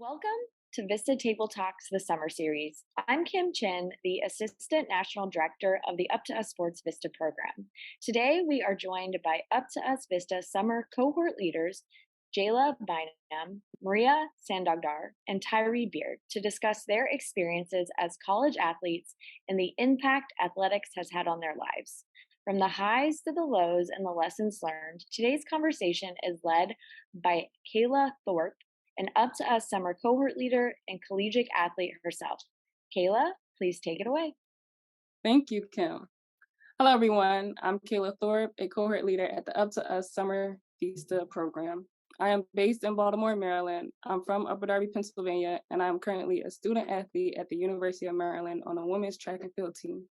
Welcome to VISTA Table Talks, the summer series. I'm Kim Chin, the Assistant National Director of the Up2Us Sports VISTA program. Today, we are joined by Up2Us VISTA summer cohort leaders, Jayla Bynum, Maria Sandoghdar, and Tyree Beard to discuss their experiences as college athletes and the impact athletics has had on their lives. From the highs to the lows and the lessons learned, today's conversation is led by Kayla Thorpe, an Up2Us summer cohort leader and collegiate athlete herself. Kayla, please take it away. Thank you, Kim. Hello, everyone. I'm Kayla Thorpe, a cohort leader at the Up2Us Summer VISTA program. I am based in Baltimore, Maryland. I'm from Upper Darby, Pennsylvania, and I'm currently a student athlete at the University of Maryland on the women's track and field team.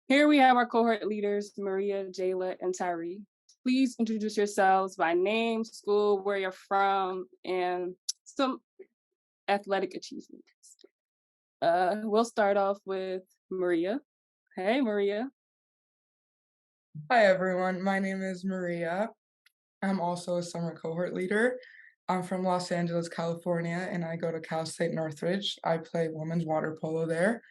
Here we have our cohort leaders, Maria, Jayla, and Tyree. Please introduce yourselves by name, school, where you're from, and some athletic achievements. We'll start off with Maria. Hey, Maria. Hi, everyone. My name is Maria. I'm also a summer cohort leader. I'm from Los Angeles, California, and I go to Cal State Northridge. I play women's water polo there.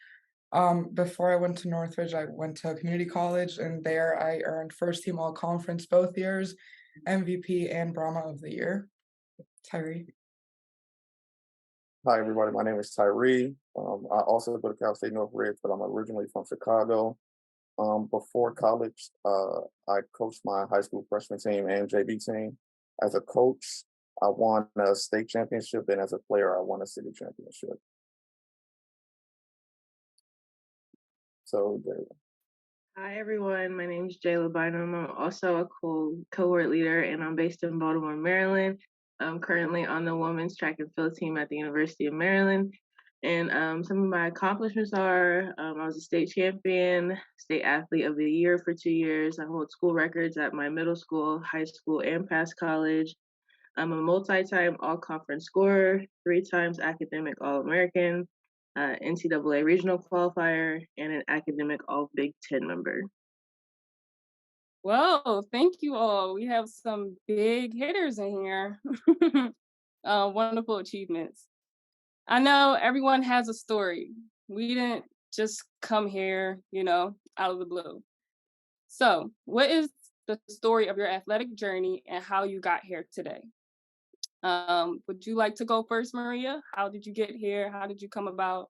Before I went to Northridge, I went to community college, and there I earned first team all conference both years, MVP and Brahma of the Year. Tyree. Hi, everybody. My name is Tyree. I also go to Cal State Northridge, but I'm originally from Chicago. Before college, I coached my high school freshman team and JV team. As a coach, I won a state championship, and as a player, I won a city championship. So, Hi everyone, my name is Jayla Bynum. I'm also a cohort leader and I'm based in Baltimore, Maryland. I'm currently on the women's track and field team at the University of Maryland. And some of my accomplishments are I was a state champion, state athlete of the year for 2 years. I hold school records at my middle school, high school, and past college. I'm a multi-time all-conference scorer, 3 times academic All-American, NCAA regional qualifier, and an academic All Big Ten member. Whoa, thank you all. We have some big hitters in here. Wonderful achievements. I know everyone has a story. We didn't just come here, out of the blue. So, what is the story of your athletic journey and how you got here today? Would you like to go first, Maria? How did you get here? How did you come about?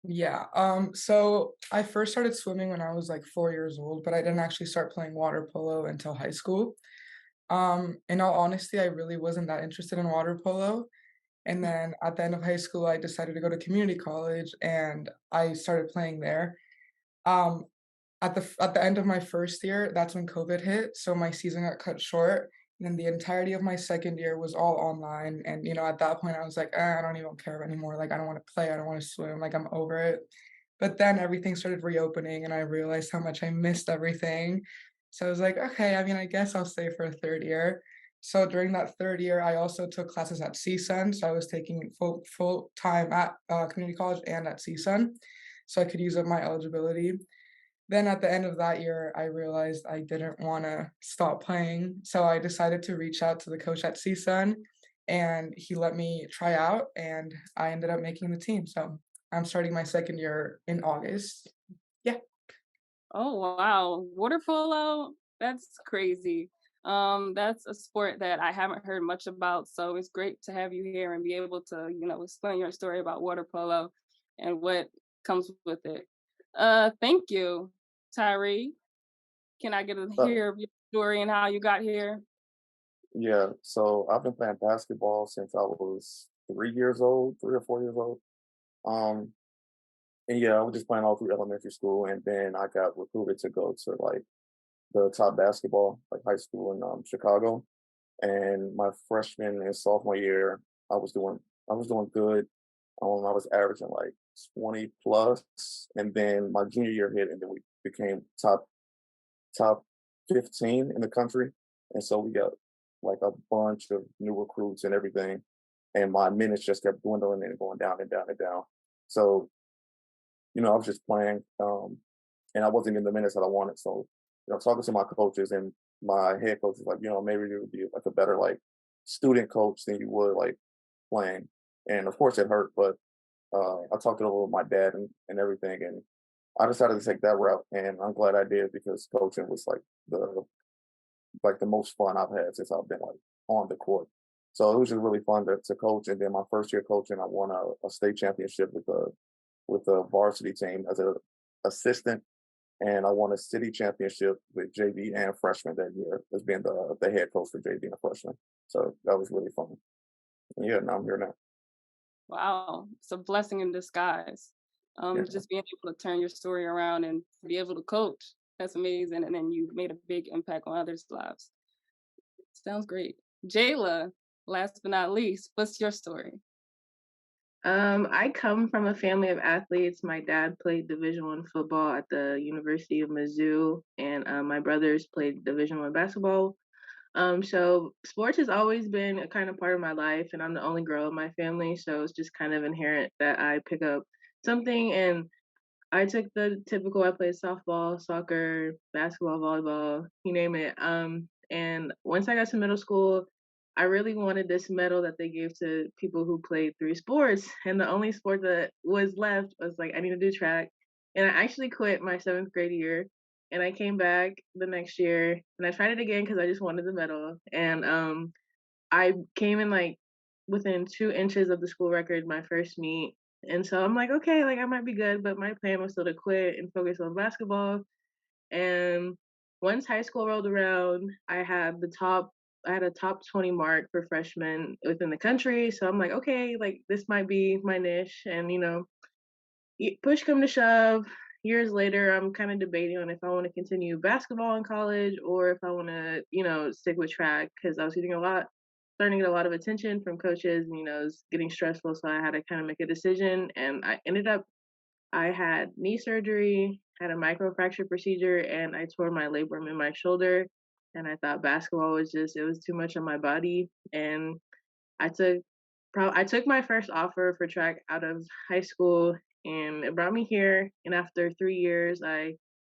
Yeah, so I first started swimming when I was like 4 years old, but I didn't actually start playing water polo until high school. In all honesty, I really wasn't that interested in water polo. And then at the end of high school, I decided to go to community college and I started playing there. Um, at the end of my first year, that's when COVID hit, so my season got cut short. And then the entirety of my second year was all online. And at that point, I was like, I don't even care anymore. Like, I don't want to play. I don't want to swim. Like, I'm over it. But then everything started reopening, and I realized how much I missed everything. So I was like, okay, I mean, I guess I'll stay for a third year. So during that third year, I also took classes at CSUN. So I was taking full time at community college and at CSUN, so I could use up my eligibility. Then at the end of that year, I realized I didn't want to stop playing. So I decided to reach out to the coach at CSUN, and he let me try out, and I ended up making the team. So I'm starting my second year in August. Yeah. Oh, wow. Water polo? That's crazy. That's a sport that I haven't heard much about. So it's great to have you here and be able to, explain your story about water polo and what comes with it. Thank you, Tyree. Can I get a uh, hear of your story and how you got here? yeah, so I've been playing basketball since I was 3 years old, 3 or 4 years old. Um, and yeah, I was just playing all through elementary school, and then I got recruited to go to like the top basketball, like high school in Chicago. And my freshman and sophomore year, I was doing I was doing good. I was averaging like 20 plus, and then my junior year hit, and then we became top 15 in the country, and so we got like a bunch of new recruits and everything, and my minutes just kept dwindling and going down and down and down. So I was just playing, and I wasn't in the minutes that I wanted. So talking to my coaches and my head coach was like, maybe you would be like a better like student coach than you would like playing. and of course it hurt, but I talked it over with my dad and everything, and I decided to take that route, and I'm glad I did because coaching was the most fun I've had since I've been like on the court. So it was just really fun to coach. And then my first year coaching, I won a state championship with the varsity team as an assistant, and I won a city championship with JV and freshman that year as being the head coach for JV and freshman. So that was really fun. And yeah, now I'm here now. Wow, it's a blessing in disguise. Yeah. Just being able to turn your story around and be able to coach. That's amazing. And then you made a big impact on others' lives. Sounds great. Jayla, last but not least, what's your story? I come from a family of athletes. My dad played Division I football at the University of Mizzou, and my brothers played Division I basketball. So sports has always been a kind of part of my life, and I'm the only girl in my family, so it's just kind of inherent that I pick up something. And I took the typical. I played softball, soccer, basketball, volleyball, you name it. And once I got to middle school, I really wanted this medal that they gave to people who played three sports, and the only sport that was left was like I need to do track. And I actually quit my 7th grade year, and I came back the next year, and I tried it again because I just wanted the medal. And I came in like within 2 inches of the school record my first meet. And so I'm like, okay, like I might be good, but my plan was still to quit and focus on basketball. And once high school rolled around, I had a top 20 mark for freshmen within the country. So I'm like, okay, like this might be my niche. And push come to shove, years later, I'm kind of debating on if I want to continue basketball in college or if I want to, stick with track because I was starting to get a lot of attention from coaches and, it was getting stressful. So I had to kind of make a decision. And I had knee surgery, had a microfracture procedure, and I tore my labrum in my shoulder. And I thought basketball it was too much on my body. And I took I took my first offer for track out of high school, and it brought me here. And after 3 years, I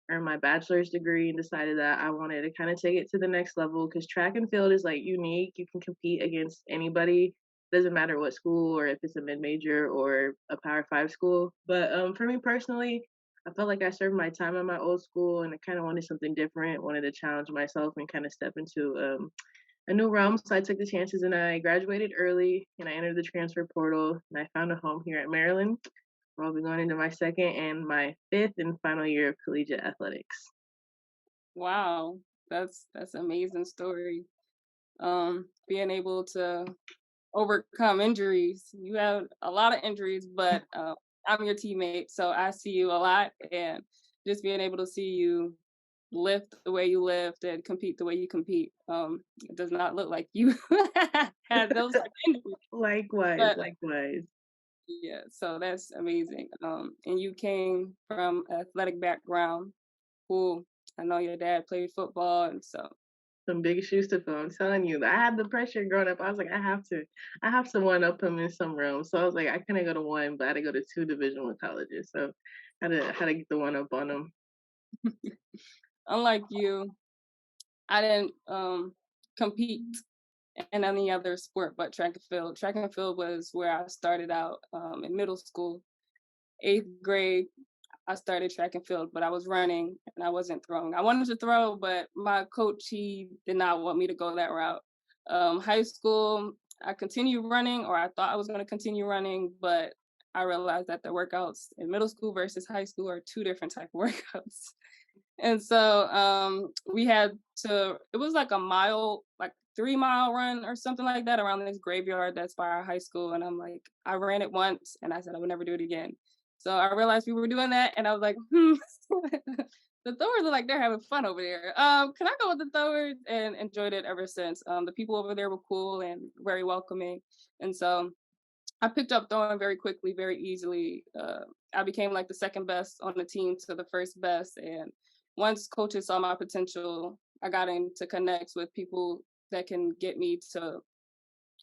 earned my bachelor's degree and decided that I wanted to kind of take it to the next level because track and field is like unique. You can compete against anybody. Doesn't matter what school or if it's a mid-major or a Power 5 school. But for me personally, I felt like I served my time at my old school, and I kind of wanted something different. Wanted to challenge myself and kind of step into a new realm. So I took the chances and I graduated early and I entered the transfer portal and I found a home here at Maryland, where I'll be going into my second and my 5th and final year of collegiate athletics. Wow, that's an amazing story. Being able to overcome injuries. You have a lot of injuries, but I'm your teammate, so I see you a lot, and just being able to see you lift the way you lift and compete the way you compete. It does not look like you had those type of injuries. Likewise. Yeah, so that's amazing. And you came from an athletic background. Cool. I know your dad played football, and so Some big shoes to fill. I'm telling you, I had the pressure growing up. I was like, I have to one up him in some realms. So I was like, I couldn't go to one, but I had to go to 2 Division I colleges. So I had to get the one up on him. unlike you, I didn't compete in any other sport but track and field. Track and field was where I started out in middle school. 8th grade, I started track and field, but I was running and I wasn't throwing. I wanted to throw, but my coach, he did not want me to go that route. High school, I continued running, or I thought I was going to continue running, but I realized that the workouts in middle school versus high school are 2 different type of workouts. And so we had to, it was like a mile, like 3-mile run or something like that around this graveyard that's by our high school. And I'm like, I ran it once and I said I would never do it again. So I realized we were doing that and I was like, the throwers are like, they're having fun over there. Can I go with the throwers? And enjoyed it ever since. The people over there were cool and very welcoming. And so I picked up throwing very quickly, very easily. I became like the second best on the team to the first best. And once coaches saw my potential, I got into connect with people that can get me to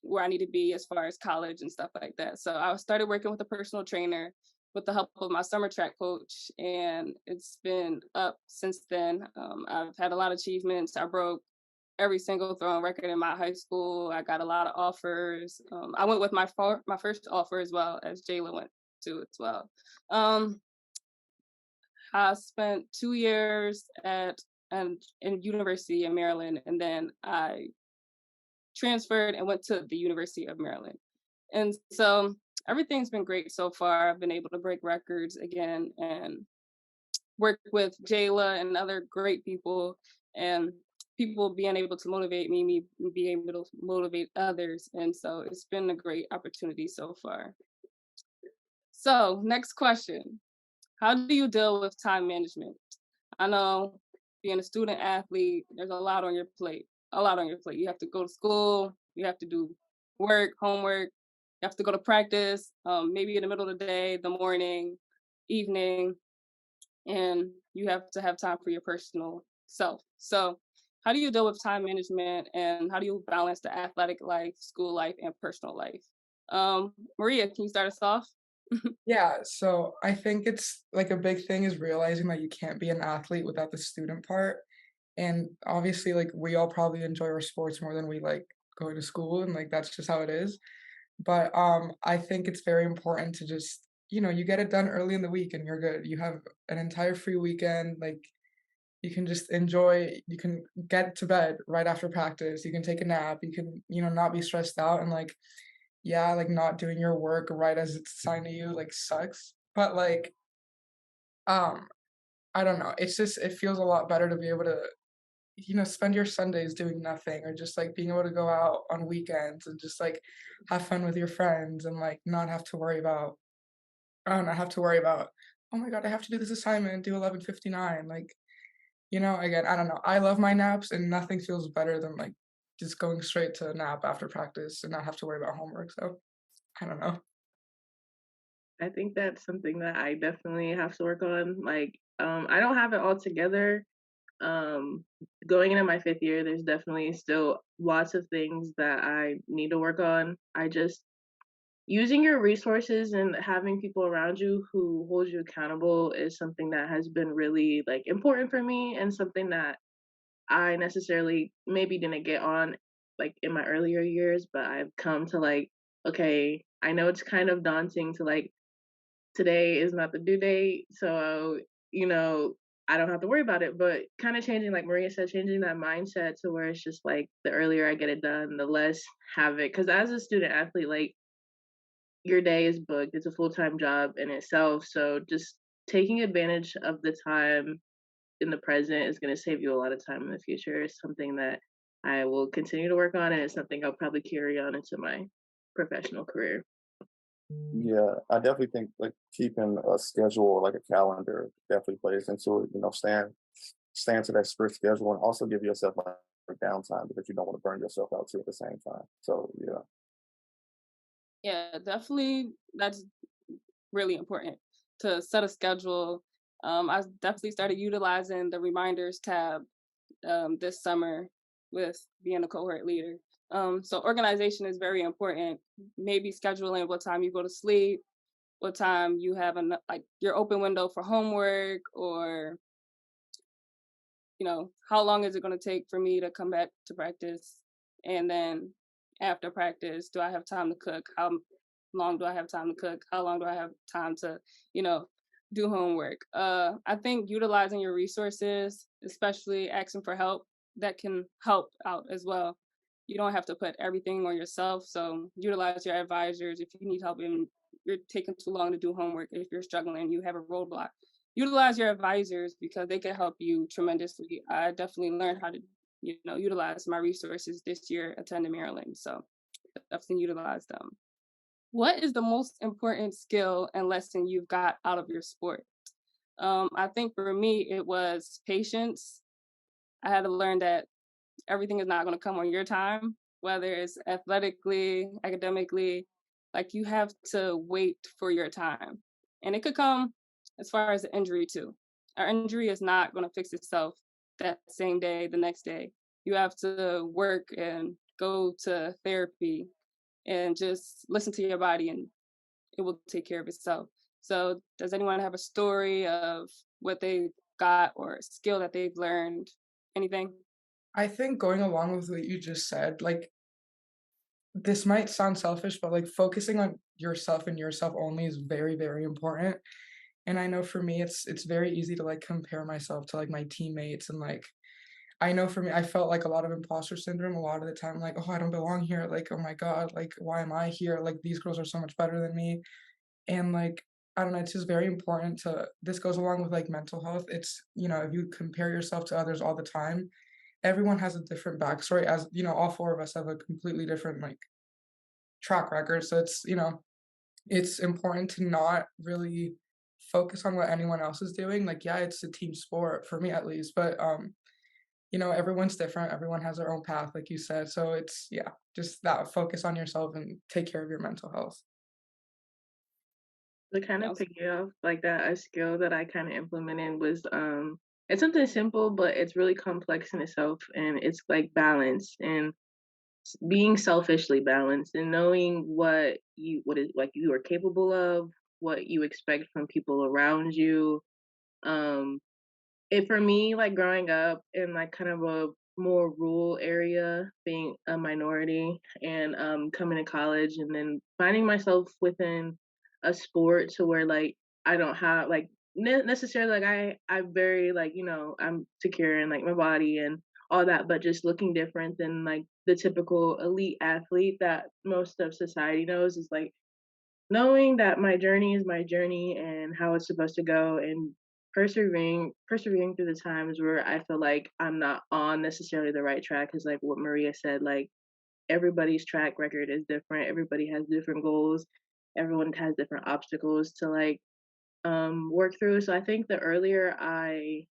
where I need to be as far as college and stuff like that. So I started working with a personal trainer with the help of my summer track coach, and it's been up since then. I've had a lot of achievements. I broke every single throwing record in my high school. I got a lot of offers. I went with my first offer as well, as Jayla went to as well. Um, I spent 2 years in University in Maryland, and then I transferred and went to the University of Maryland. And so everything's been great so far. I've been able to break records again and work with Jayla and other great people, and people being able to motivate me being able to motivate others. And so it's been a great opportunity so far. So next question. How do you deal with time management? I know being a student athlete, there's a lot on your plate. A lot on your plate. You have to go to school, you have to do work, homework, you have to go to practice, maybe in the middle of the day, the morning, evening, and you have to have time for your personal self. So how do you deal with time management, and how do you balance the athletic life, school life, and personal life? Maria, can you start us off? Yeah, so I think it's like a big thing is realizing that you can't be an athlete without the student part. And obviously, like we all probably enjoy our sports more than we like going to school, and like that's just how it is. But I think it's very important to just, you get it done early in the week and you're good. You have an entire free weekend, like you can just enjoy, you can get to bed right after practice, you can take a nap, you can, not be stressed out and like yeah, like not doing your work right as it's assigned to you like sucks. But like um I don't know. It's just it feels a lot better to be able to, spend your Sundays doing nothing or just like being able to go out on weekends and just like have fun with your friends and like not have to worry about I don't know, have to worry about, oh my God, I have to do this assignment, do 11:59. Like, again, I don't know. I love my naps and nothing feels better than like just going straight to a nap after practice and not have to worry about homework. So I don't know. I think that's something that I definitely have to work on. Like, I don't have it all together. Um, Going into my 5th year, there's definitely still lots of things that I need to work on. I just using your resources and having people around you who hold you accountable is something that has been really like important for me and something that I necessarily maybe didn't get on like in my earlier years, but I've come to like, okay, I know it's kind of daunting to like today is not the due date, so you know I don't have to worry about it. But kind of changing, like Maria said, changing that mindset to where it's just like the earlier I get it done, the less havoc. Because as a student athlete, like your day is booked; it's a full-time job in itself. So just taking advantage of the time in the present is going to save you a lot of time in the future. It's something that I will continue to work on, and it's something I'll probably carry on into my professional career. Yeah, I definitely think like keeping a schedule or like a calendar definitely plays into it. Stand to that strict schedule and also give yourself like downtime because you don't want to burn yourself out too at the same time. So yeah. Yeah, definitely. That's really important to set a schedule. I definitely started utilizing the reminders tab this summer with being a cohort leader. So organization is very important. Maybe scheduling what time you go to sleep, what time you have like your open window for homework, or how long is it going to take for me to come back to practice, and then after practice, do I have time to cook? How long do I have time to cook? How long do I have time to you know do homework? I think utilizing your resources, especially asking for help, that can help out as well. You don't have to put everything on yourself, so utilize your advisors if you need help and you're taking too long to do homework. If you're struggling, you have a roadblock, utilize your advisors because they can help you tremendously. I definitely learned how to, utilize my resources this year attending Maryland. So definitely utilize them. What is the most important skill and lesson you've got out of your sport? I think for me, it was patience. I had to learn that everything is not going to come on your time, whether it's athletically, academically. Like you have to wait for your time. And it could come as far as the injury too. Our injury is not going to fix itself that same day, the next day. You have to work and go to therapy and just listen to your body, and it will take care of itself. So does anyone have a story of what they got or a skill that they've learned? Anything? I think going along with what you just said, like this might sound selfish, but like focusing on yourself and yourself only is very, very important. And I know for me, it's very easy to like compare myself to like my teammates and like I know for me, I felt like a lot of imposter syndrome a lot of the time, like, oh, I don't belong here. Like, oh my God, like, why am I here? Like, these girls are so much better than me. And like, I don't know, it's just very important to, this goes along with like mental health. It's, if you compare yourself to others all the time, everyone has a different backstory. As, all four of us have a completely different like track record. So it's important to not really focus on what anyone else is doing. Like, yeah, it's a team sport for me at least, but everyone's different. Everyone has their own path, like you said. So it's, yeah, just that focus on yourself and take care of your mental health. To kind of Sounds pick it off like that, a skill that I kind of implemented was it's something simple, but it's really complex in itself, and it's like balance and being selfishly balanced and knowing what is like you are capable of, what you expect from people around you. Um, it for me, like growing up in like kind of a more rural area, being a minority, and coming to college, and then finding myself within a sport to where like I don't have like necessarily like I'm very like I'm secure in like my body and all that, but just looking different than like the typical elite athlete that most of society knows is like knowing that my journey is my journey and how it's supposed to go, and persevering through the times where I feel like I'm not on necessarily the right track, is like what Maria said, like everybody's track record is different, everybody has different goals, everyone has different obstacles to like work through. So I think the earlier I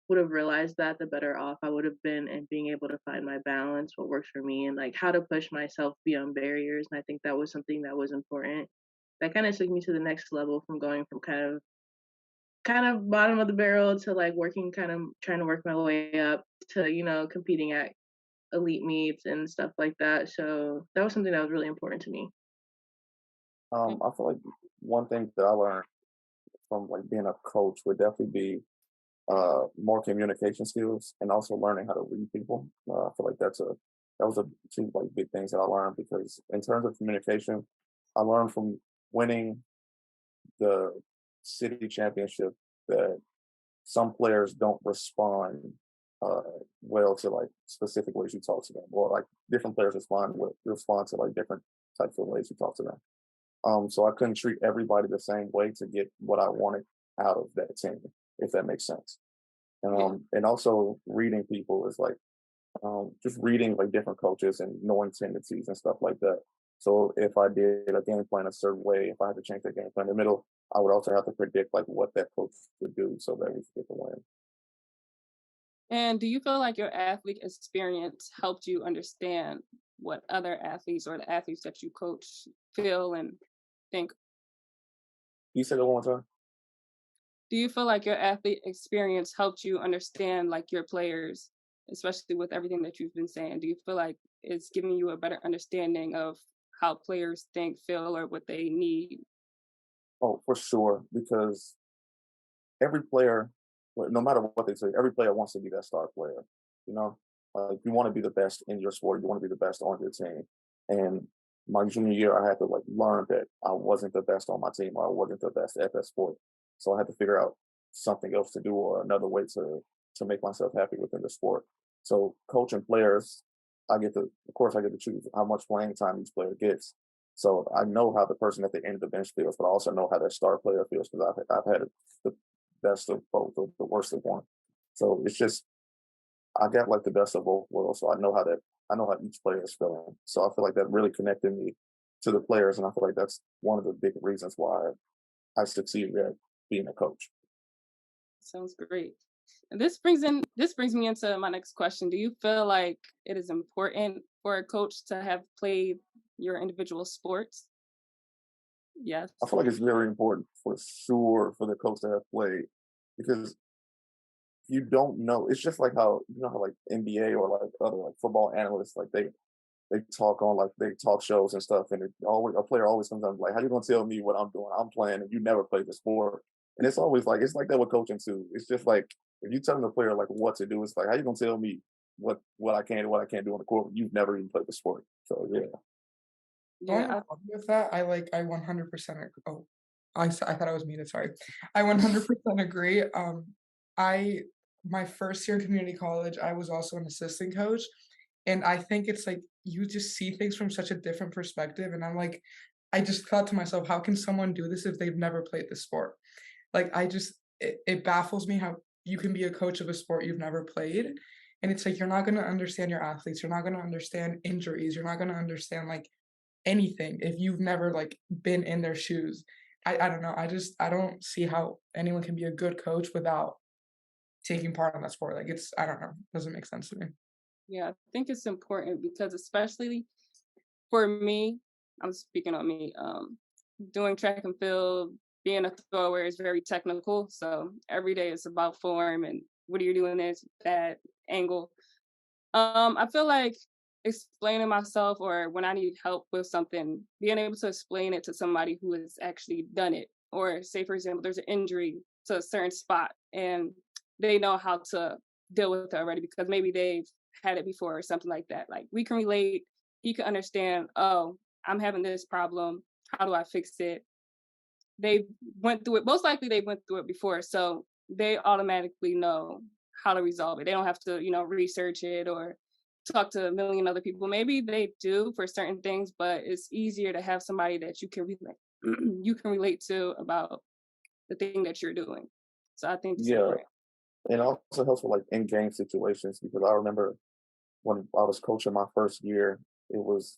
would have realized that, the better off I would have been in being able to find my balance, what works for me, and like how to push myself beyond barriers. And I think that was something that was important. That kind of took me to the next level from going from kind of bottom of the barrel to like working, kind of trying to work my way up to competing at elite meets and stuff like that. So that was something that was really important to me. I feel like one thing that I learned from like being a coach would definitely be more communication skills and also learning how to read people. I feel like that was a two like big things that I learned because in terms of communication, I learned from winning the city championship that some players don't respond uh, well to like specific ways you talk to them, or like different players respond to like different types of ways you talk to them. So I couldn't treat everybody the same way to get what I wanted out of that team, if that makes sense. yeah. And also reading people is like just reading like different coaches and knowing tendencies and stuff like that. So if I did a game plan a certain way, if I had to change the game plan in the middle, I would also have to predict like what that coach would do so that we could get the win. And do you feel like your athlete experience helped you understand what other athletes or the athletes that you coach feel and think? You said it one more time. Do you feel like your athlete experience helped you understand like your players, especially with everything that you've been saying? Do you feel like it's giving you a better understanding of how players think, feel, or what they need? Oh, for sure, because every player, no matter what they say, every player wants to be that star player. You know, you want to be the best in your sport. You want to be the best on your team. And my junior year, I had to like learn that I wasn't the best on my team, or I wasn't the best at that sport. So I had to figure out something else to do or another way to make myself happy within the sport. So coaching players, of course, I get to choose how much playing time each player gets. So I know how the person at the end of the bench feels, but I also know how that star player feels because I've had the best of both, the worst of one. So it's just I got like the best of both worlds. So I know how each player is feeling. So I feel like that really connected me to the players, and I feel like that's one of the big reasons why I succeeded at being a coach. Sounds great. And this brings me into my next question. Do you feel like it is important for a coach to have played your individual sports? Yes. I feel like it's very important for sure for the coach to have played because you don't know. It's just like how how like NBA or like other like football analysts like they talk on like they talk shows and stuff, and a player always comes up like, "How you gonna tell me what I'm doing? I'm playing, and you never played the sport." And it's always like it's like that with coaching too. It's just like if you tell the player like what to do, it's like how you gonna tell me what I can and what I can't do on the court. You've never even played the sport, so yeah. Going Yeah, along with that, I 100% oh, I thought I was muted, sorry. I 100% agree. I my first year in community college, I was also an assistant coach, and I think it's like you just see things from such a different perspective, and I'm like, I just thought to myself, how can someone do this if they've never played the sport? Like it baffles me how you can be a coach of a sport you've never played, and it's like you're not gonna understand your athletes, you're not gonna understand injuries, you're not gonna understand like anything if you've never like been in their shoes. I don't know. I don't see how anyone can be a good coach without taking part in that sport. Like it's I don't know. Doesn't make sense to me. yeah, I think it's important because especially for me, I'm speaking on me, doing track and field, being a thrower is very technical. So every day it's about form and what are you doing this, that angle. I feel like explaining myself or when I need help with something, being able to explain it to somebody who has actually done it. Or say, for example, there's an injury to a certain spot and they know how to deal with it already because maybe they've had it before or something like that. Like we can relate, he can understand, oh, I'm having this problem. How do I fix it? They went through it. Most likely they went through it before. So they automatically know how to resolve it. They don't have to, research it or talk to a million other people. Maybe they do for certain things, but it's easier to have somebody that you can relate you can relate to about the thing that you're doing. So I think it's Yeah, important. and it also helps with like in game situations because I remember when I was coaching my first year, it was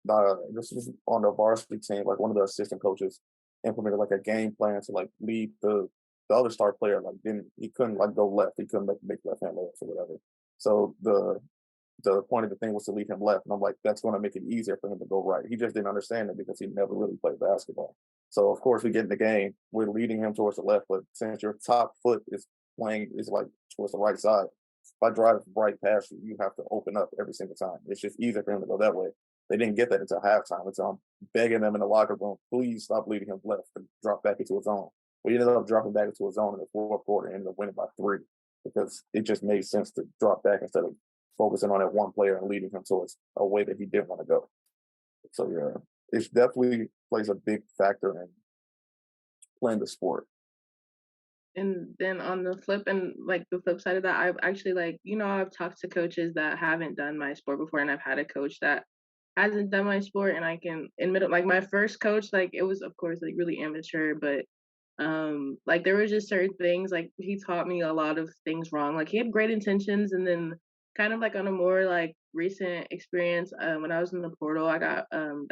this was on the varsity team. Like one of the assistant coaches implemented like a game plan to like lead the other star player. Like didn't he couldn't like go left. He couldn't make left hand layups or whatever. So the point of the thing was to lead him left, and I'm like, that's going to make it easier for him to go right. He just didn't understand it because he never really played basketball. So of course we get in the game, we're leading him towards the left, but since your top foot is playing is like towards the right side, if I drive right past you, you have to open up every single time. It's just easier for him to go that way. They didn't get that until halftime. It's begging them in the locker room, please stop leading him left and drop back into his zone. We ended up dropping back into his zone in the fourth quarter and ended up winning by 3 because it just made sense to drop back instead of focusing on that one player and leading him towards a way that he didn't want to go. So yeah, it definitely plays a big factor in playing the sport. And then on the flip and like the flip side of that, I've actually I've talked to coaches that haven't done my sport before, and I've had a coach that hasn't done my sport, and I can admit it. Like my first coach, like it was of course like really amateur, but like there were just certain things like he taught me a lot of things wrong. Like he had great intentions, and then kind of like on a more like recent experience, when I was in the portal, I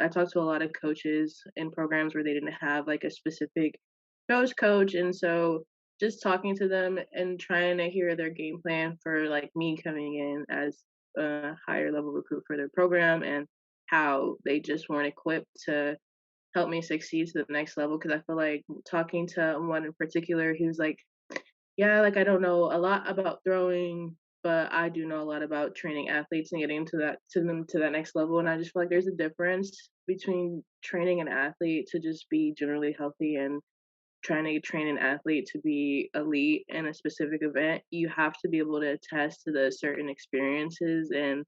talked to a lot of coaches in programs where they didn't have like a specific coach, and so just talking to them and trying to hear their game plan for like me coming in as a higher level recruit for their program and how they just weren't equipped to help me succeed to the next level. Because I feel like talking to one in particular, he was like, yeah, like I don't know a lot about throwing, but I do know a lot about training athletes and getting them to that next level. And I just feel like there's a difference between training an athlete to just be generally healthy and trying to train an athlete to be elite in a specific event. You have to be able to attest to the certain experiences and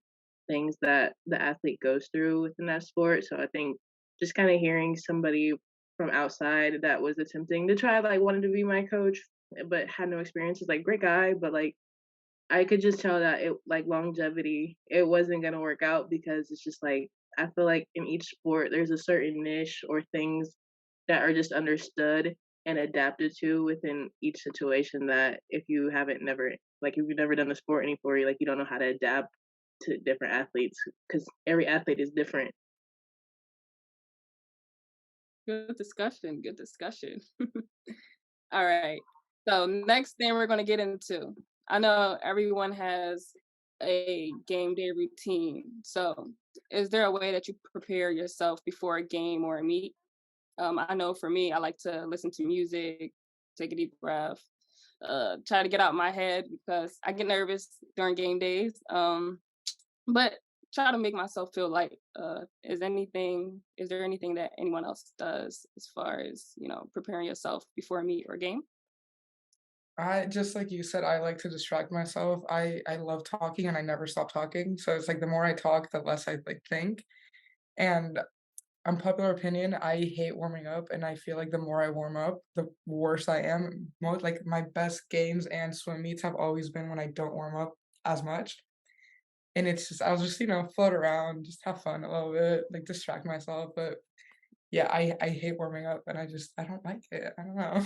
things that the athlete goes through within that sport. So I think just kind of hearing somebody from outside that was attempting to try, like wanted to be my coach, but had no experience is like great guy, but like I could just tell that it like longevity, it wasn't gonna work out because it's just like I feel like in each sport there's a certain niche or things that are just understood and adapted to within each situation that if you haven't never like if you've never done the sport before, you like you don't know how to adapt to different athletes because every athlete is different. Good discussion. Good discussion. All right. So next thing we're going to get into, I know everyone has a game day routine. So is there a way that you prepare yourself before a game or a meet? I know for me, I like to listen to music, take a deep breath, try to get out my head because I get nervous during game days. But try to make myself feel light. Is there anything that anyone else does as far as, preparing yourself before a meet or game? I just like you said, I like to distract myself. I love talking and I never stop talking. So it's like the more I talk, the less I like think. And unpopular opinion, I hate warming up, and I feel like the more I warm up, the worse I am. Most like my best games and swim meets have always been when I don't warm up as much. And it's just I'll just, float around, just have fun a little bit, like distract myself. But yeah, I hate warming up and I don't like it. I don't know.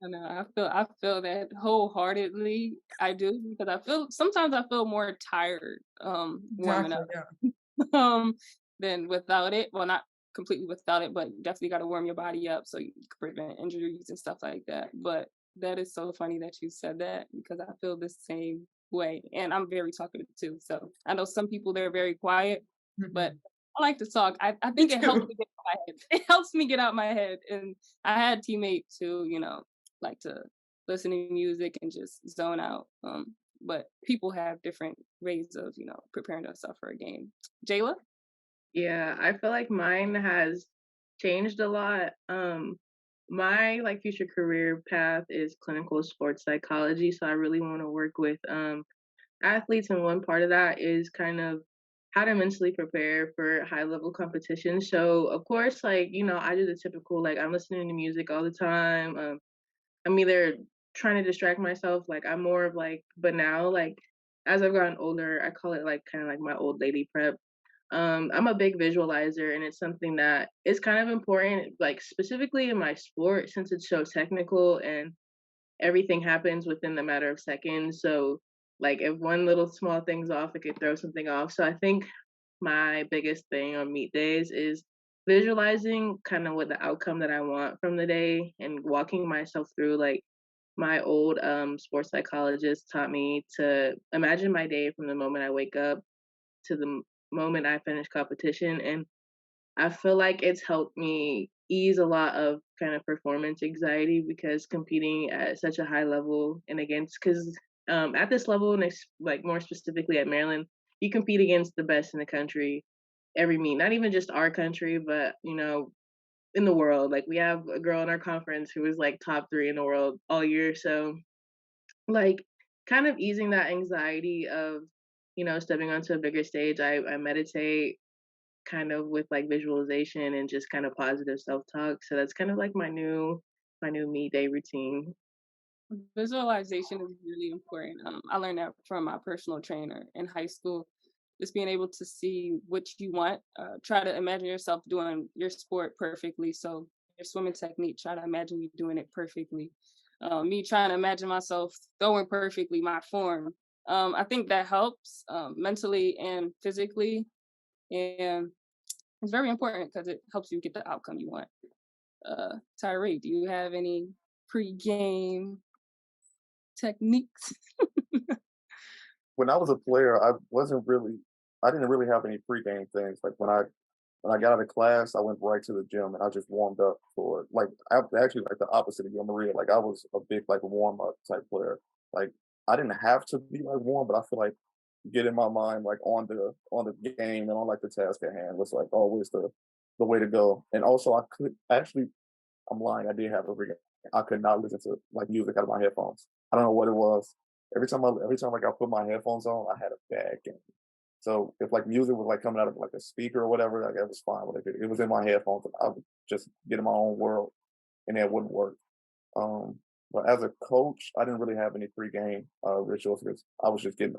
I know I feel that wholeheartedly. I do because sometimes I feel more tired warming Exactly. up Yeah. um than without it. Well, not completely without it, but definitely got to warm your body up so you can prevent injuries and stuff like that. But that is so funny that you said that because I feel the same way, and I'm very talkative too. So I know some people they're very quiet, but Mhm. I like to talk. I Me think it helps too. me get out my head. It helps me get out my head, and I had teammates who like to listen to music and just zone out. But people have different ways of preparing themselves for a game. Jayla. Yeah, I feel like mine has changed a lot. My like future career path is clinical sports psychology, so I really want to work with athletes, and one part of that is kind of how to mentally prepare for high level competition. So of course, like I do the typical like I'm listening to music all the time. I'm either trying to distract myself, like I'm more of like, but now like as I've gotten older, I call it like kind of like my old lady prep. I'm a big visualizer, and it's something that is kind of important, like specifically in my sport, since it's so technical and everything happens within the matter of seconds. So, like, if one little small thing's off, it could throw something off. So, I think my biggest thing on meet days is visualizing kind of what the outcome that I want from the day and walking myself through like my old sports psychologist taught me to imagine my day from the moment I wake up to the moment I finish competition. And I feel like it's helped me ease a lot of kind of performance anxiety because competing at such a high level and against, because at this level, and like more specifically at Maryland, you compete against the best in the country every meet, not even just our country, but in the world. Like we have a girl in our conference who was like top 3 in the world all year. So like kind of easing that anxiety of stepping onto a bigger stage. I meditate kind of with like visualization and just kind of positive self-talk. So that's kind of like my new me day routine. Visualization is really important. I learned that from my personal trainer in high school. Just being able to see what you want. Try to imagine yourself doing your sport perfectly. So your swimming technique, try to imagine you doing it perfectly. Me trying to imagine myself throwing perfectly my form. I think that helps mentally and physically, and it's very important because it helps you get the outcome you want. Tyree, do you have any pre-game techniques? When I was a player, I didn't really have any pregame things. Like when I got out of class, I went right to the gym and I just warmed up for it. Like I actually like the opposite of you, Maria. Like I was a big like warm up type player. Like I didn't have to be like warm, but I feel like get in my mind like on the game and on like the task at hand was like always the way to go. And also I could actually I'm lying, I did have a pregame. I could not listen to like music out of my headphones. I don't know what it was. Every time like I put my headphones on, I had a bad game. So if like music was like coming out of like a speaker or whatever, like it was fine. But if it was in my headphones, I would just get in my own world, and that wouldn't work. Um, but as a coach, I didn't really have any pregame rituals because I was just getting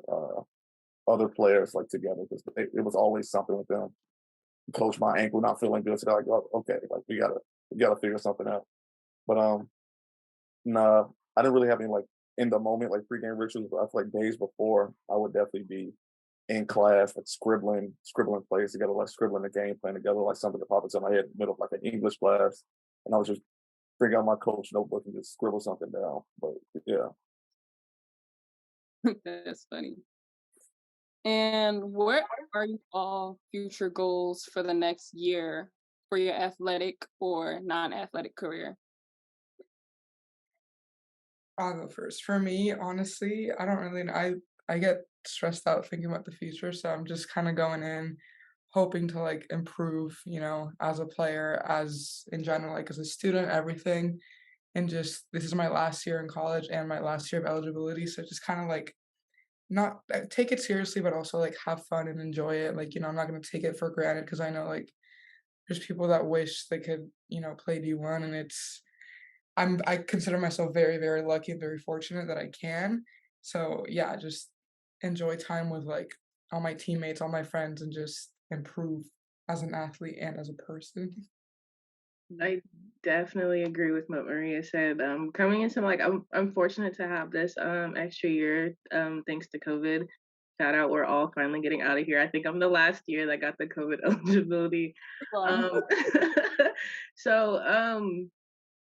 other players like together because it was always something with them. Coach, my ankle not feeling good, so they're like, oh, okay, like we gotta figure something out. But nah, I didn't really have any like in the moment like pregame rituals. But I feel like days before, I would definitely be in class, like scribbling plays together, like scribbling the game plan together, like something that popped into my head in the middle of like an English class. And I was just bring out my coach notebook and just scribble something down. But yeah. That's funny. And what are your all future goals for the next year for your athletic or non-athletic career? I'll go first. For me, honestly, I don't really know. I get stressed out thinking about the future, so I'm just kind of going in hoping to like improve, as a player, as in general, like as a student, everything. and just this is my last year in college and my last year of eligibility. So just kind of like not take it seriously, but also like have fun and enjoy it. Like, I'm not gonna take it for granted because I know like there's people that wish they could, play D1, and I consider myself very, very lucky and very fortunate that I can. So yeah, just enjoy time with like all my teammates, all my friends, and just improve as an athlete and as a person. I definitely agree with what Maria said. Coming into like I'm fortunate to have this extra year thanks to COVID. Shout out, we're all finally getting out of here. I think I'm the last year that got the COVID eligibility. Wow. Um, so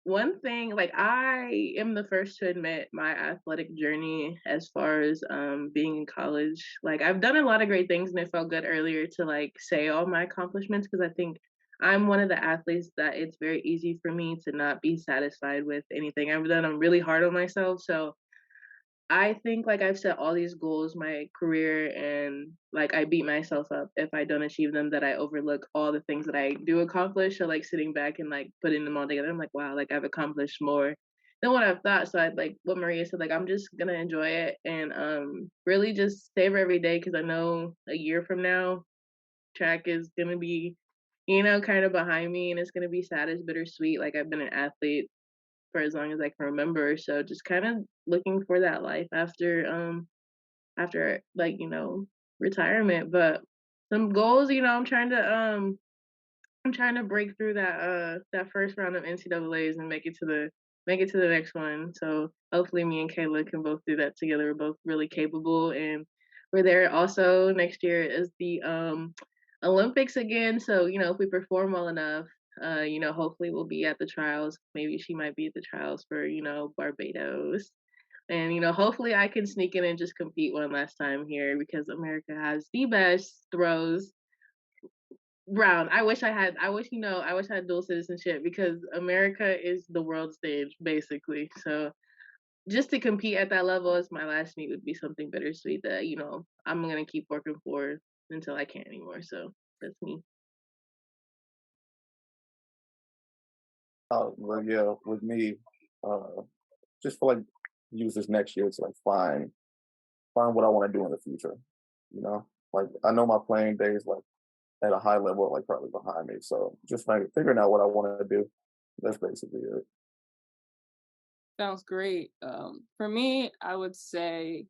one thing, like I am the first to admit my athletic journey as far as being in college. Like I've done a lot of great things, and it felt good earlier to like say all my accomplishments because I think I'm one of the athletes that it's very easy for me to not be satisfied with anything I've done. I'm really hard on myself, so I think like I've set all these goals my career, and like I beat myself up if I don't achieve them, that I overlook all the things that I do accomplish. So like sitting back and like putting them all together, I'm like, wow, like I've accomplished more than what I've thought. So I like what Maria said, like I'm just gonna enjoy it and really just savor every day because I know a year from now track is gonna be, kind of behind me, and it's gonna be sad as bittersweet. Like I've been an athlete for as long as I can remember. So just kind of looking for that life after like, retirement. But some goals, I'm trying to break through that first round of NCAAs and make it to the next one. So hopefully me and Kayla can both do that together. We're both really capable, and we're there also next year is the Olympics again. So, if we perform well enough, hopefully we'll be at the trials. Maybe she might be at the trials for, Barbados. And, hopefully I can sneak in and just compete one last time here because America has the best throws. Brown. I wish I had dual citizenship because America is the world stage, basically. So just to compete at that level as my last meet would be something bittersweet that, I'm gonna keep working for until I can't anymore. So that's me. Well, yeah, with me, uh, just for like use this next year to like find what I want to do in the future. You know, like I know my playing days like at a high level are like probably behind me. So just like figuring out what I want to do. That's basically it. Sounds great. For me, I would say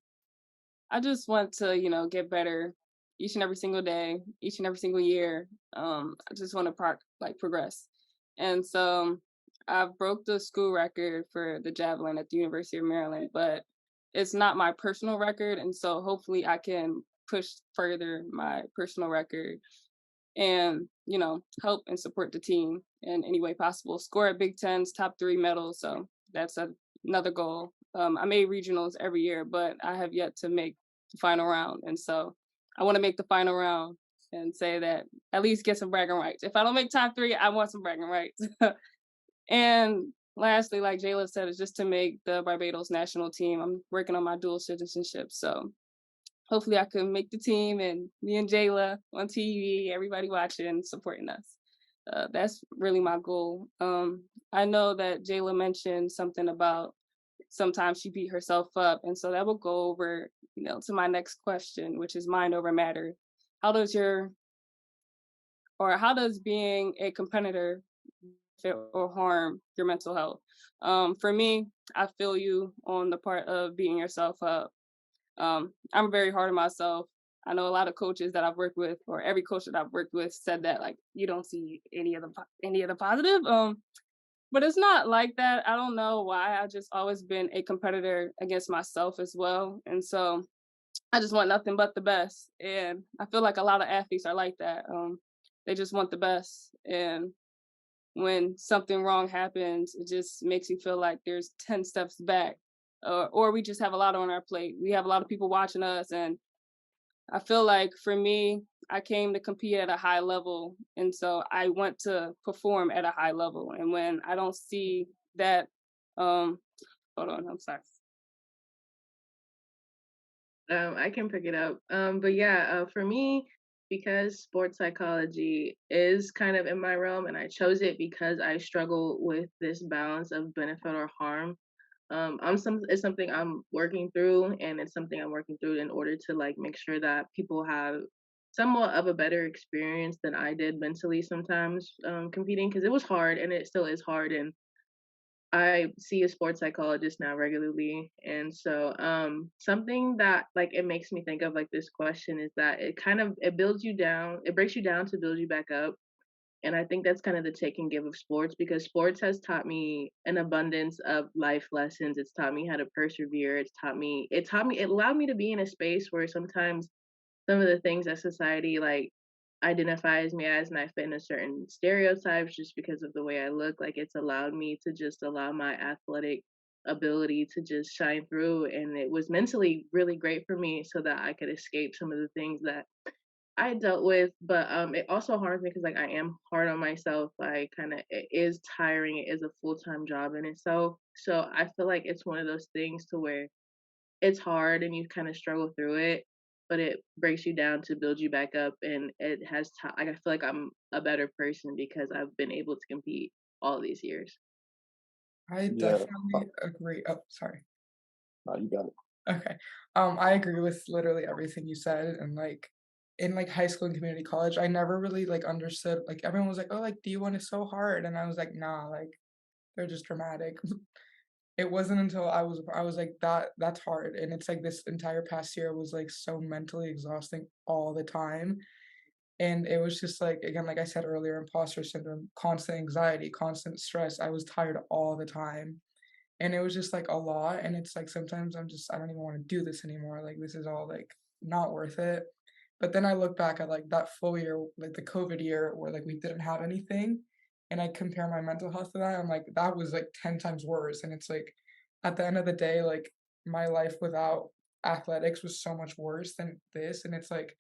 I just want to, get better each and every single day, each and every single year. I just want to progress. And so I've broke the school record for the javelin at the University of Maryland, but it's not my personal record. And so hopefully I can push further my personal record and, help and support the team in any way possible. Score at Big Ten's top 3 medals. So that's another goal. I made regionals every year, but I have yet to make the final round. And so I want to make the final round and say that at least get some bragging rights. If I don't make top 3, I want some bragging rights. And lastly, like Jayla said, is just to make the Barbados national team. I'm working on my dual citizenship. So hopefully I can make the team and me and Jayla on TV, everybody watching, supporting us. That's really my goal. I know that Jayla mentioned something about sometimes she beat herself up. And so that will go over, to my next question, which is mind over matter. How does being a competitor benefit or harm your mental health? For me, I feel you on the part of beating yourself up. I'm very hard on myself. I know a lot of coaches that I've worked with, or every coach that I've worked with, said that like you don't see any of the positive. But it's not like that. I don't know why. I've just always been a competitor against myself as well, and so I just want nothing but the best. And I feel like a lot of athletes are like that. They just want the best, and when something wrong happens, it just makes you feel like there's 10 steps back. Or we just have a lot on our plate. We have a lot of people watching us. And I feel like for me, I came to compete at a high level. And so I want to perform at a high level. And when I don't see that, hold on, I'm sorry. I can pick it up. But yeah, for me, because sports psychology is kind of in my realm, and I chose it because I struggle with this balance of benefit or harm. It's something I'm working through, and it's something I'm working through in order to like make sure that people have somewhat of a better experience than I did mentally sometimes competing, because it was hard and it still is hard. And I see a sports psychologist now regularly. And so something that like it makes me think of like this question is that it builds you down, it breaks you down to build you back up. And I think that's kind of the take and give of sports, because sports has taught me an abundance of life lessons. It's taught me how to persevere. It allowed me to be in a space where sometimes some of the things that society like identifies me as and I fit in a certain stereotypes just because of the way I look, like it's allowed me to just allow my athletic ability to just shine through, and it was mentally really great for me so that I could escape some of the things that I dealt with. But it also harms me because like I am hard on myself. It is tiring. It is a full-time job in itself. So I feel like it's one of those things to where it's hard and you kind of struggle through it, but it breaks you down to build you back up. And it has like I feel like I'm a better person because I've been able to compete all these years. I Yeah, definitely agree. Oh, sorry. no, you got it. Okay. I agree with literally everything you said. And like in like high school and community college, I never really like understood. Like everyone was like, "Oh, like D1 is so hard," and I was like, "Nah, like they're just dramatic." It wasn't until I was like, that's hard. And it's like this entire past year was like so mentally exhausting all the time. And it was just like, again, like I said earlier, imposter syndrome, constant anxiety, constant stress. I was tired all the time. And it was just like a lot. And it's like sometimes I don't even want to do this anymore. Like this is all like not worth it. But then I look back at like that full year, like the COVID year where like we didn't have anything. And I compare my mental health to that. I'm like, that was like 10 times worse. And it's like at the end of the day, like my life without athletics was so much worse than this. And it's like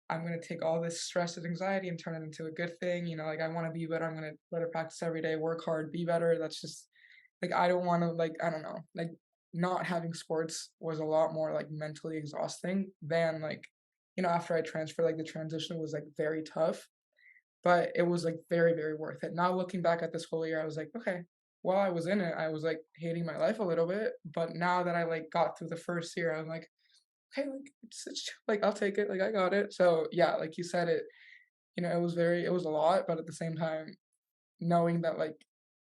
I'm gonna take all this stress and anxiety and turn it into a good thing. You know, like I want to be better. I'm gonna let it practice every day, work hard, be better. That's just like I don't want to like I don't know like not having sports was a lot more like mentally exhausting than like after I transferred, like the transition was like very tough, but it was like very worth it. Now looking back at this whole year, I was like, okay, while I was in it, I was like hating my life a little bit, but now that I like got through the first year, I'm like, okay, like it's like I'll take it, like I got it. So yeah, like you said, it was a lot, but at the same time, knowing that like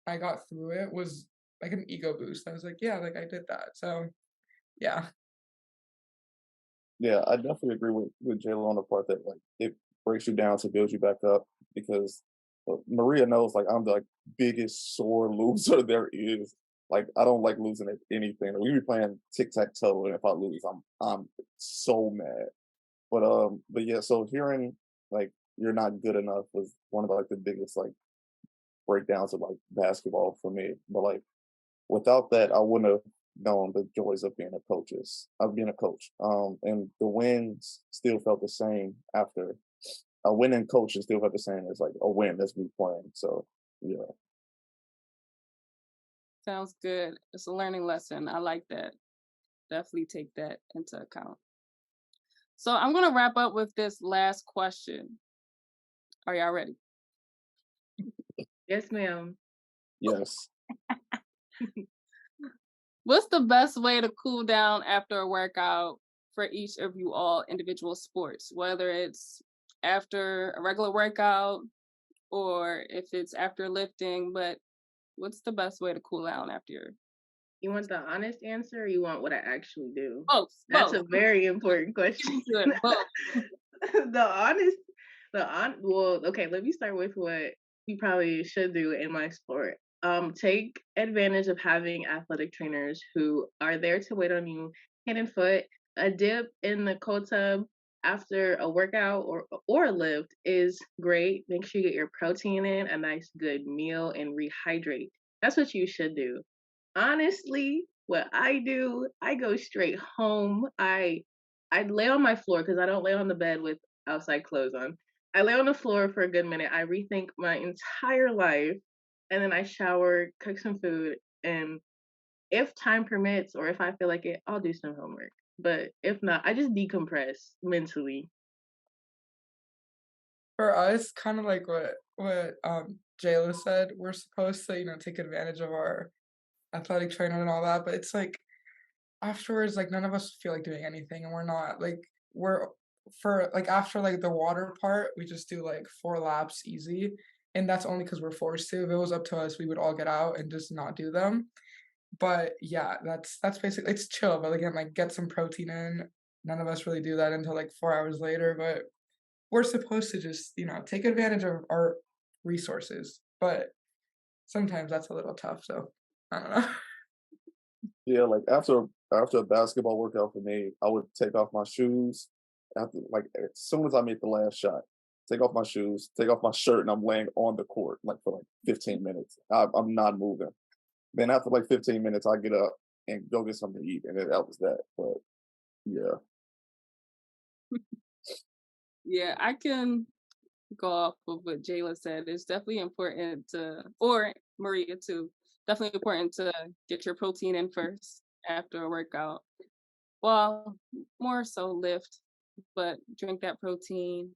I got through it was like an ego boost. I was like, yeah, like I did that. So yeah. Yeah, I definitely agree with Jayla on the part that like it breaks you down to build you back up because Maria knows like I'm the like, biggest sore loser there is. Like I don't like losing at anything. We be playing tic tac toe, and if I lose, I'm so mad. But yeah, so hearing like you're not good enough was one of like the biggest like breakdowns of like basketball for me. But like without that, I wouldn't have known the joys of being a coach. And the wins still felt the same after a win in coaching still felt the same as like a win that's me playing. So yeah, Sounds good. It's a learning lesson. I like that. Definitely take that into account. So I'm going to wrap up with this last question. Are y'all ready? Yes, ma'am. yes. What's the best way to cool down after a workout for each of you all individual sports, whether it's after a regular workout or if it's after lifting, but what's the best way to cool down after? You want the honest answer, or you want what I actually do? Both. That's a very important question. Both. the honest, well, okay, let me start with what you probably should do in my sport. Take advantage of having athletic trainers who are there to wait on you hand and foot. A dip in the cold tub after a workout or a lift is great. Make sure you get your protein in, a nice good meal, and rehydrate. That's what you should do. Honestly, what I do, I go straight home. I lay on my floor because I don't lay on the bed with outside clothes on. I lay on the floor for a good minute. I rethink my entire life, and then I shower, cook some food, and if time permits or if I feel like it, I'll do some homework. But if not, I just decompress mentally. For us, kind of like what Jayla said, we're supposed to, take advantage of our athletic trainer and all that, but it's like afterwards, like none of us feel like doing anything, and we're not like we're for like after like the water part, we just do like 4 laps easy, and that's only because we're forced to. If it was up to us, we would all get out and just not do them. But yeah, that's basically it's chill, but again, like get some protein in. None of us really do that until like 4 hours later, but we're supposed to just, take advantage of our resources. But sometimes that's a little tough, so I don't know. Yeah, like after a basketball workout for me, I would take off my shoes after like as soon as I made the last shot. Take off my shoes, take off my shirt, and I'm laying on the court like for like 15 minutes. I'm not moving. Then after like 15 minutes, I get up and go get something to eat, and then that was that. But yeah, Yeah, I can go off of what Jayla said. It's definitely important to, or Maria too, definitely important to get your protein in first after a workout. Well, more so lift, but drink that protein.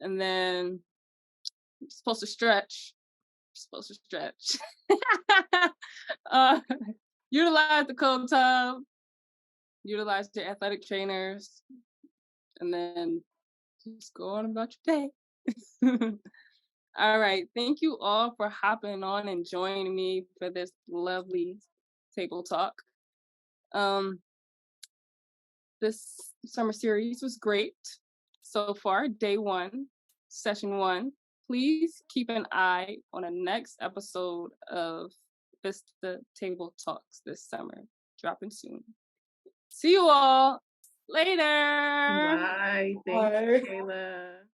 And then you're supposed to stretch. You're supposed to stretch. uh, utilize the cold tub, utilize your athletic trainers, and then just go on about your day. All right. Thank you all for hopping on and joining me for this lovely table talk. This summer series was great so far. Day 1, session 1. Please keep an eye on the next episode of VISTA Table Talks this summer, dropping soon. See you all later. Bye. Thanks, Bye. Kayla.